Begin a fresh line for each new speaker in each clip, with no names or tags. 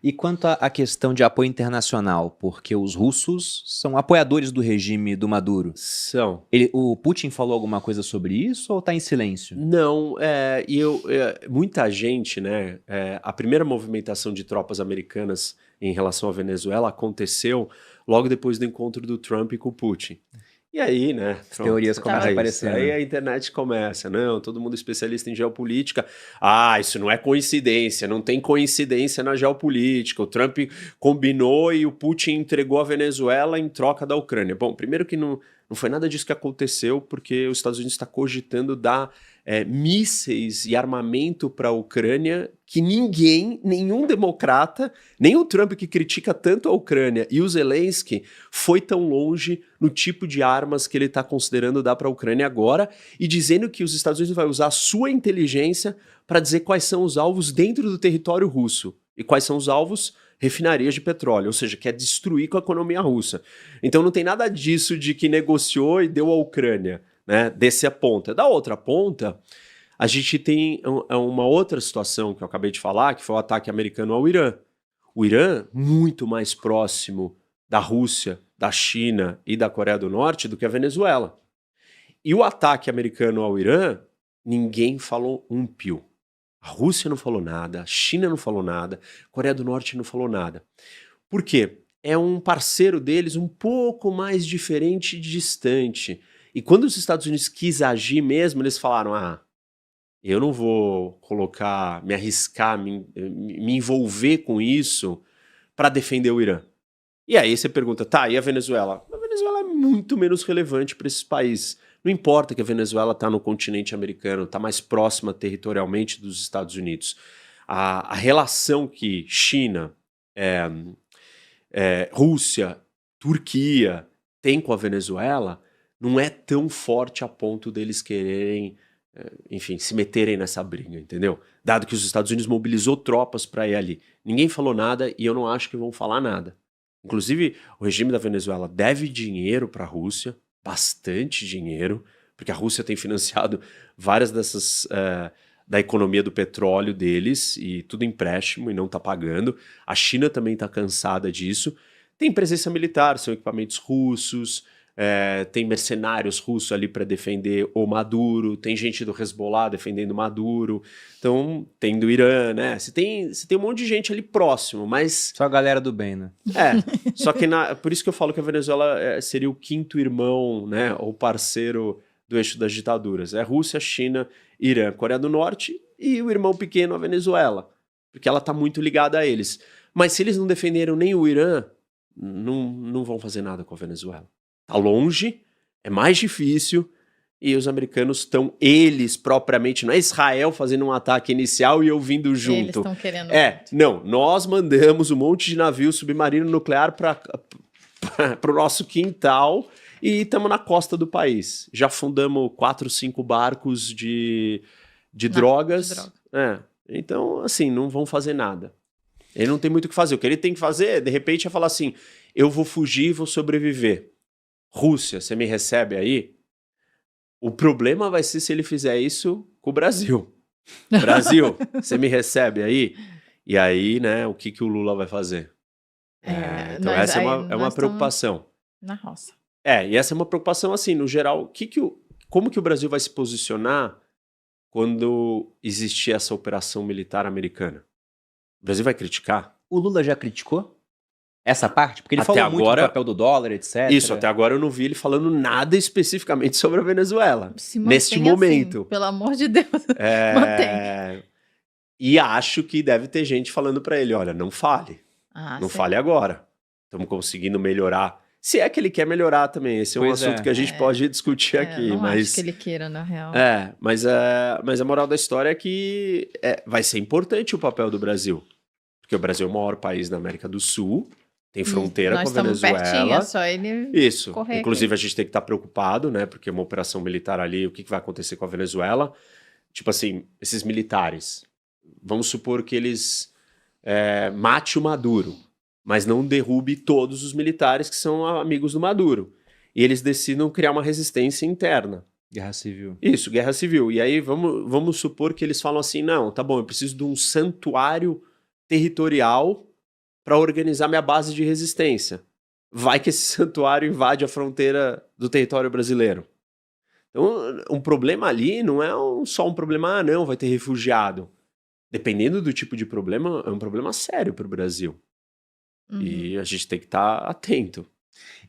E quanto à questão de apoio internacional, porque os russos são apoiadores do regime do Maduro.
São.
O Putin falou alguma coisa sobre isso ou está em silêncio?
Não, muita gente, né? A primeira movimentação de tropas americanas em relação à Venezuela aconteceu logo depois do encontro do Trump com o Putin. E aí, né?
As teorias começam a aparecer,
Aí
né?
a internet começa, não, todo mundo especialista em geopolítica. Isso não é coincidência, não tem coincidência na geopolítica. O Trump combinou e o Putin entregou a Venezuela em troca da Ucrânia. Bom, primeiro que não foi nada disso que aconteceu, porque os Estados Unidos está cogitando dar mísseis e armamento para a Ucrânia que nenhum democrata, nem o Trump que critica tanto a Ucrânia e o Zelensky, foi tão longe no tipo de armas que ele está considerando dar para a Ucrânia agora e dizendo que os Estados Unidos vai usar a sua inteligência para dizer quais são os alvos dentro do território russo e quais são os alvos refinarias de petróleo, ou seja, quer destruir com a economia russa. Então não tem nada disso de que negociou e deu à Ucrânia, né, dessa ponta. Da outra ponta, a gente tem uma outra situação que eu acabei de falar, que foi o ataque americano ao Irã. O Irã, muito mais próximo da Rússia, da China e da Coreia do Norte do que a Venezuela. E o ataque americano ao Irã, ninguém falou um pio. A Rússia não falou nada, a China não falou nada, a Coreia do Norte não falou nada. Por quê? É um parceiro deles um pouco mais diferente e distante. E quando os Estados Unidos quis agir mesmo, eles falaram, eu não vou me arriscar, me envolver com isso para defender o Irã. E aí você pergunta, e a Venezuela? A Venezuela é muito menos relevante para esses países. Não importa que a Venezuela está no continente americano, está mais próxima territorialmente dos Estados Unidos. A relação que China, Rússia, Turquia tem com a Venezuela não é tão forte a ponto deles quererem, enfim, se meterem nessa briga, entendeu? Dado que os Estados Unidos mobilizou tropas para ir ali. Ninguém falou nada e eu não acho que vão falar nada. Inclusive, o regime da Venezuela deve dinheiro para a Rússia, bastante dinheiro, porque a Rússia tem financiado várias dessas da economia do petróleo deles, e tudo empréstimo e não está pagando. A China também está cansada disso. Tem presença militar, são equipamentos russos, tem mercenários russos ali para defender o Maduro, tem gente do Hezbollah defendendo o Maduro, então tem do Irã, né? Você tem um monte de gente ali próximo, mas...
Só a galera do bem, né?
Só que por isso que eu falo que a Venezuela seria o quinto irmão, né? Ou parceiro do eixo das ditaduras. É Rússia, China, Irã, Coreia do Norte e o irmão pequeno, a Venezuela, porque ela está muito ligada a eles. Mas se eles não defenderam nem o Irã, não vão fazer nada com a Venezuela. Tá longe, é mais difícil, e os americanos estão, eles propriamente, não é Israel fazendo um ataque inicial e eu vindo junto.
Eles estão querendo.
Não, nós mandamos um monte de navio submarino nuclear para o nosso quintal e estamos na costa do país. Já fundamos 4, 5 barcos de drogas. Então, assim, não vão fazer nada. Ele não tem muito o que fazer. O que ele tem que fazer, de repente, é falar assim, eu vou fugir e vou sobreviver. Rússia, você me recebe aí? O problema vai ser se ele fizer isso com o Brasil. Brasil, você me recebe aí? E aí, né, o que o Lula vai fazer? Então essa é uma preocupação.
Na roça.
E essa é uma preocupação, assim, no geral, como que o Brasil vai se posicionar quando existir essa operação militar americana? O Brasil vai criticar?
O Lula já criticou essa parte? Porque ele
Até
falou muito do
agora,
papel do dólar, etc.
Isso, até agora eu não vi ele falando nada especificamente sobre a Venezuela.
Se
neste
mantém
momento.
Assim, pelo amor de Deus. Mantém.
E acho que deve ter gente falando pra ele, olha, não fale. Não fale agora. Estamos conseguindo melhorar. Se é que ele quer melhorar também. Esse é um assunto que a gente pode discutir aqui.
Não
mas
acho que ele queira, na real.
Mas a moral da história é que vai ser importante o papel do Brasil. Porque o Brasil é o maior país da América do Sul, tem fronteira com a Venezuela.
Pertinho, é só ele
Isso.
correr
Inclusive,
aqui.
a gente tem que estar preocupado, né? Porque uma operação militar ali, o que vai acontecer com a Venezuela? Tipo assim, esses militares, vamos supor que eles mate o Maduro, mas não derrube todos os militares que são amigos do Maduro. E eles decidam criar uma resistência interna.
Guerra civil.
Isso, guerra civil. E aí vamos supor que eles falam assim, não, tá bom, eu preciso de um santuário territorial para organizar minha base de resistência. Vai que esse santuário invade a fronteira do território brasileiro. Então, um problema ali não é só um problema, não, vai ter refugiado. Dependendo do tipo de problema, é um problema sério para o Brasil. E a gente tem que estar atento.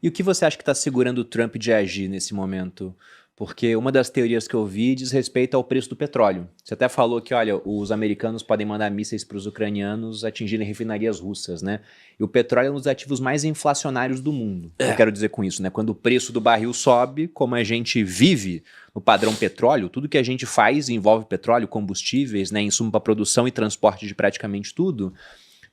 E o que você acha que está segurando o Trump de agir nesse momento? Porque uma das teorias que eu vi diz respeito ao preço do petróleo. Você até falou que, olha, os americanos podem mandar mísseis para os ucranianos atingirem refinarias russas, né? E o petróleo é um dos ativos mais inflacionários do mundo. Eu quero dizer com isso, né? Quando o preço do barril sobe, como a gente vive no padrão petróleo, tudo que a gente faz envolve petróleo, combustíveis, né? Insumo para produção e transporte de praticamente tudo.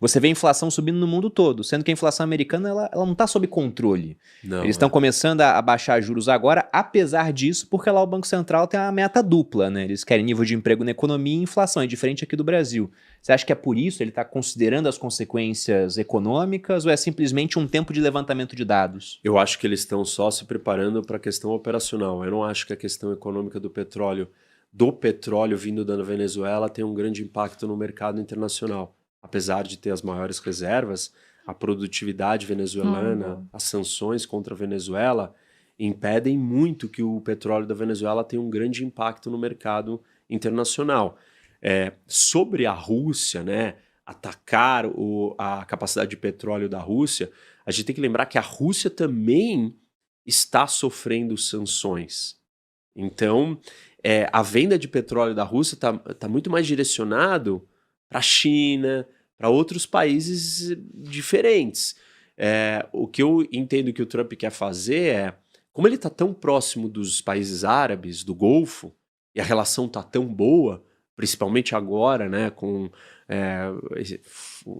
Você vê a inflação subindo no mundo todo, sendo que a inflação americana ela não está sob controle.
Não,
Eles estão começando a baixar juros agora, apesar disso, porque lá o Banco Central tem uma meta dupla, né? Eles querem nível de emprego na economia e inflação, é diferente aqui do Brasil. Você acha que é por isso ele está considerando as consequências econômicas ou é simplesmente um tempo de levantamento de dados?
Eu acho que eles estão só se preparando para a questão operacional. Eu não acho que a questão econômica do petróleo vindo da Venezuela tem um grande impacto no mercado internacional. Apesar de ter as maiores reservas, a produtividade venezuelana, as sanções contra a Venezuela impedem muito que o petróleo da Venezuela tenha um grande impacto no mercado internacional. Sobre a Rússia, né, atacar a capacidade de petróleo da Rússia, a gente tem que lembrar que a Rússia também está sofrendo sanções. Então, a venda de petróleo da Rússia está muito mais direcionado para a China, para outros países diferentes. O que eu entendo que o Trump quer fazer é, como ele está tão próximo dos países árabes, do Golfo, e a relação está tão boa, principalmente agora, né,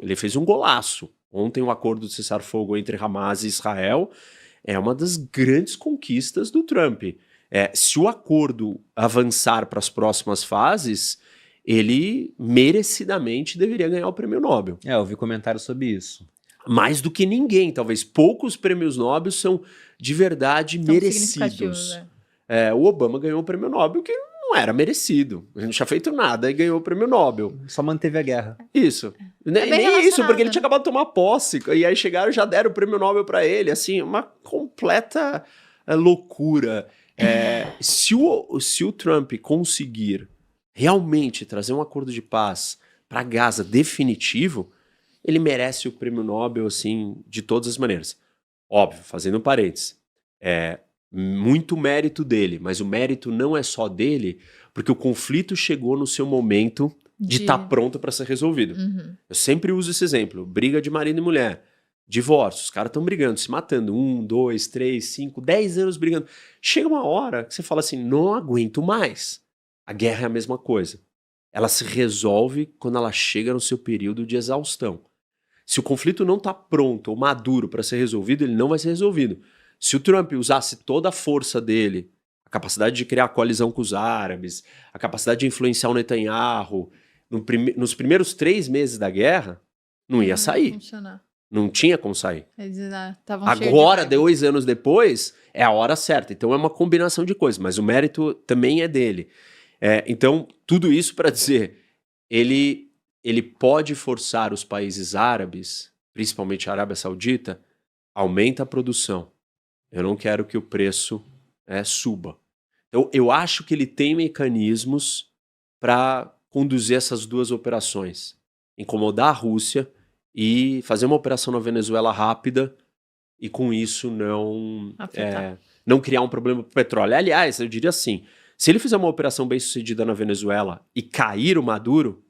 ele fez um golaço. Ontem o acordo de cessar-fogo entre Hamas e Israel é uma das grandes conquistas do Trump. Se o acordo avançar para as próximas fases, ele merecidamente deveria ganhar o prêmio Nobel.
Eu vi comentários sobre isso.
Mais do que ninguém, talvez poucos prêmios Nobel são de verdade merecidos. O Obama ganhou o prêmio Nobel que não era merecido. Ele não tinha feito nada e ganhou o prêmio Nobel.
Só manteve a guerra.
Isso. Nem isso, porque ele tinha acabado de tomar posse. E aí chegaram e já deram o prêmio Nobel para ele. Assim, uma completa loucura. Se o Trump conseguir realmente trazer um acordo de paz para Gaza definitivo, ele merece o prêmio Nobel, assim, de todas as maneiras. Óbvio, fazendo um parênteses, muito mérito dele, mas o mérito não é só dele, porque o conflito chegou no seu momento de estar pronto para ser resolvido. Eu sempre uso esse exemplo, briga de marido e mulher, divórcio, os caras estão brigando, se matando, 1, 2, 3, 5, 10 anos brigando. Chega uma hora que você fala assim, não aguento mais. A guerra é a mesma coisa. Ela se resolve quando ela chega no seu período de exaustão. Se o conflito não está pronto ou maduro para ser resolvido, ele não vai ser resolvido. Se o Trump usasse toda a força dele, a capacidade de criar coalizão com os árabes, a capacidade de influenciar o Netanyahu, nos primeiros 3 meses da guerra, não ia sair. Não tinha como sair. Agora, 2 anos depois, é a hora certa. Então é uma combinação de coisas, mas o mérito também é dele. Então, tudo isso para dizer, ele pode forçar os países árabes, principalmente a Arábia Saudita, aumenta a produção. Eu não quero que o preço suba. Então, eu acho que ele tem mecanismos para conduzir essas duas operações. Incomodar a Rússia e fazer uma operação na Venezuela rápida e, com isso, não criar um problema para o petróleo. Aliás, eu diria assim, se ele fizer uma operação bem sucedida na Venezuela e cair o Maduro,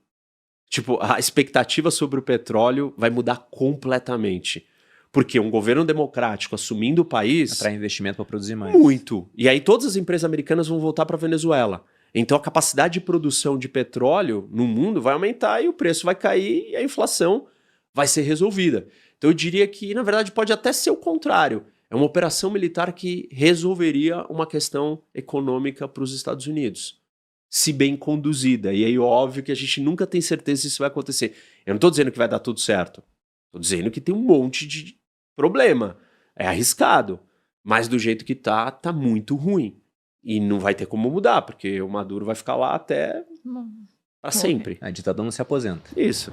a expectativa sobre o petróleo vai mudar completamente. Porque um governo democrático assumindo o país...
Atrai investimento para produzir mais.
Muito. E aí todas as empresas americanas vão voltar para a Venezuela. Então a capacidade de produção de petróleo no mundo vai aumentar e o preço vai cair e a inflação vai ser resolvida. Então eu diria que, na verdade, pode até ser o contrário. É uma operação militar que resolveria uma questão econômica para os Estados Unidos, se bem conduzida. E aí, óbvio que a gente nunca tem certeza se isso vai acontecer. Eu não estou dizendo que vai dar tudo certo. Estou dizendo que tem um monte de problema. É arriscado. Mas do jeito que tá muito ruim. E não vai ter como mudar, porque o Maduro vai ficar lá até para sempre.
A ditadura não se aposenta.
Isso.